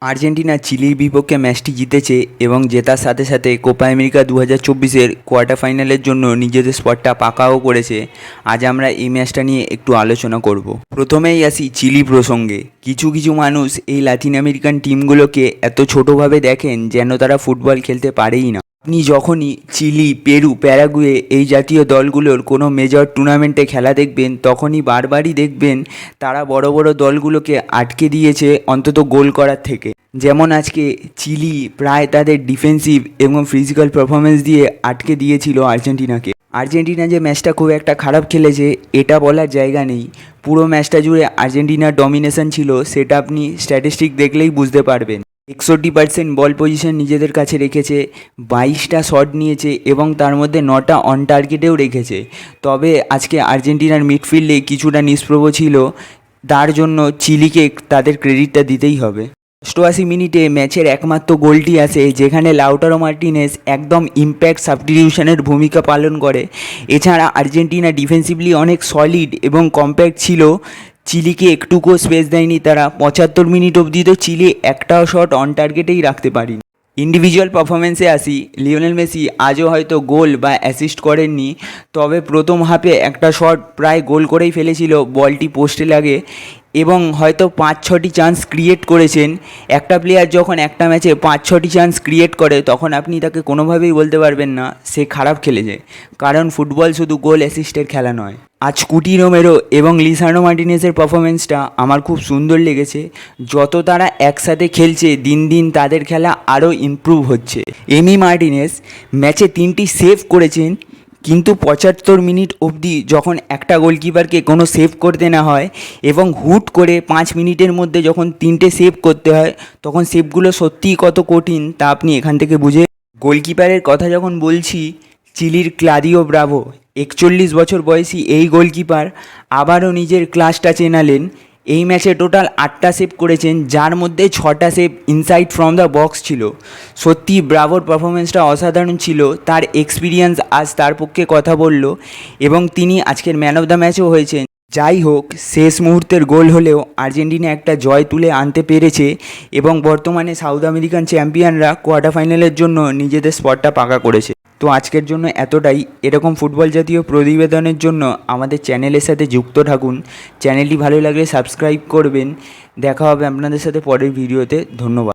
Argentina চিলির বিপক্ষে ম্যাচটি জিতেছে এবং জেতার সাথে সাথে কোপা আমেরিকা 2024-এর কোয়ার্টার ফাইনালের জন্য নিজেদের স্পটটা পাকাও করেছে। আজ আমরা এই ম্যাচটা নিয়ে একটু আলোচনা করব। প্রথমেই আসি চিলি প্রসঙ্গে। কিছু কিছু মানুষ এই লাতিন আমেরিকান টিমগুলোকে এত ছোটোভাবে দেখেন যেন তারা ফুটবল খেলতে পারেই না। আপনি যখনই চিলি, পেরু, প্যারাগুয়ে এই জাতীয় দলগুলোর কোনো মেজর টুর্নামেন্টে খেলা দেখবেন, তখনই বারবারই দেখবেন তারা বড় বড় দলগুলোকে আটকে দিয়েছে অন্তত গোল করার থেকে। যেমন আজকে চিলি প্রায় তাদের ডিফেন্সিভ এবং ফিজিক্যাল পারফরমেন্স দিয়ে আটকে দিয়েছিল আর্জেন্টিনাকে। আর্জেন্টিনা যে ম্যাচটা খুব একটা খারাপ খেলেছে এটা বলার জায়গা নেই। পুরো ম্যাচটা জুড়ে আর্জেন্টিনার ডমিনেশন ছিল, সেটা আপনি স্ট্যাটিস্টিক দেখলেই বুঝতে পারবেন। 61% বল পজিশন নিজেদের কাছে রেখেছে, 22টা শট নিয়েছে এবং তার মধ্যে 9টা অন টার্গেটেও রেখেছে। তবে আজকে আর্জেন্টিনার মিডফিল্ডে কিছুটা নিষ্প্রভ ছিল, তার জন্য চিলিকে তাদের ক্রেডিটটা দিতেই হবে। 88 মিনিটে ম্যাচের একমাত্র গোলটি আসে, যেখানে লাউটারো মার্টিনেজ একদম ইম্প্যাক্ট সাবস্টিটিউশনের ভূমিকা পালন করে। এছাড়া আর্জেন্টিনা ডিফেন্সিভলি অনেক সলিড এবং কম্প্যাক্ট ছিল, চিলিকে একটুকুও স্পেস দেয়নি তারা। 75 মিনিট অবধি তো চিলি একটাও শট অন টার্গেটেই রাখতে পারেনি। ইন্ডিভিজুয়াল পারফরমেন্সে আসি, লিওনেল মেসি আজও হয়তো গোল বা অ্যাসিস্ট করেননি, তবে প্রথম হাফে একটা শট প্রায় গোল করেই ফেলেছিল, বলটি পোস্টে লাগে এবং হয়তো 5-6টি চান্স ক্রিয়েট করেছেন। একটা প্লেয়ার যখন একটা ম্যাচে 5-6টি চান্স ক্রিয়েট করে তখন আপনি তাকে কোনোভাবেই বলতে পারবেন না সে খারাপ খেলেছে, কারণ ফুটবল শুধু গোল অ্যাসিস্টের খেলা নয়। আজ কুটি রোমেরো এবং লিসান্ড্রো মার্টিনেজের পারফরমেন্সটা আমার খুব সুন্দর লেগেছে। যত তারা একসাথে খেলছে দিন দিন তাদের খেলা আরও ইমপ্রুভ হচ্ছে। এমি মার্টিনেজ ম্যাচে 3টি সেভ করেছেন, কিন্তু 75 মিনিট অবধি যখন একটা গোলকিপারকে কোনো সেভ করতে না হয় এবং হুট করে 5 মিনিটের মধ্যে যখন 3টে সেভ করতে হয়, তখন সেভগুলো সত্যিই কত কঠিন তা আপনি এখান থেকে বুঝে। গোলকিপারের কথা যখন বলছি, চিলির ক্লাদিও ব্রাভো 41 বছর বয়সী এই গোলকিপার আবারও নিজের ক্লাসটা চেনালেন। এই ম্যাচে টোটাল 8টা সেভ করেছেন, যার মধ্যে 6টা save inside from the box ছিল। সত্যি ব্রাভোর পারফরমেন্সটা অসাধারণ ছিল, তার এক্সপিরিয়েন্স আজ তার পক্ষে কথা বলল এবং তিনি আজকের ম্যান অফ দ্য ম্যাচও হয়েছেন। যাই হোক, শেষ মুহূর্তের গোল হলেও আর্জেন্টিনা একটা জয় তুলে আনতে পেরেছে এবং বর্তমানে সাউথ আমেরিকান চ্যাম্পিয়নরা কোয়ার্টার ফাইনালের জন্য নিজেদের স্পটটা পাকা করেছে। তো আজকের জন্য এতটাই। এরকম ফুটবল জাতীয় প্রতিবেদনের জন্য আমাদের চ্যানেলের সাথে যুক্ত থাকুন। চ্যানেলটি ভালো লাগলে সাবস্ক্রাইব করবেন। দেখা হবে আপনাদের সাথে পরের ভিডিওতে। ধন্যবাদ।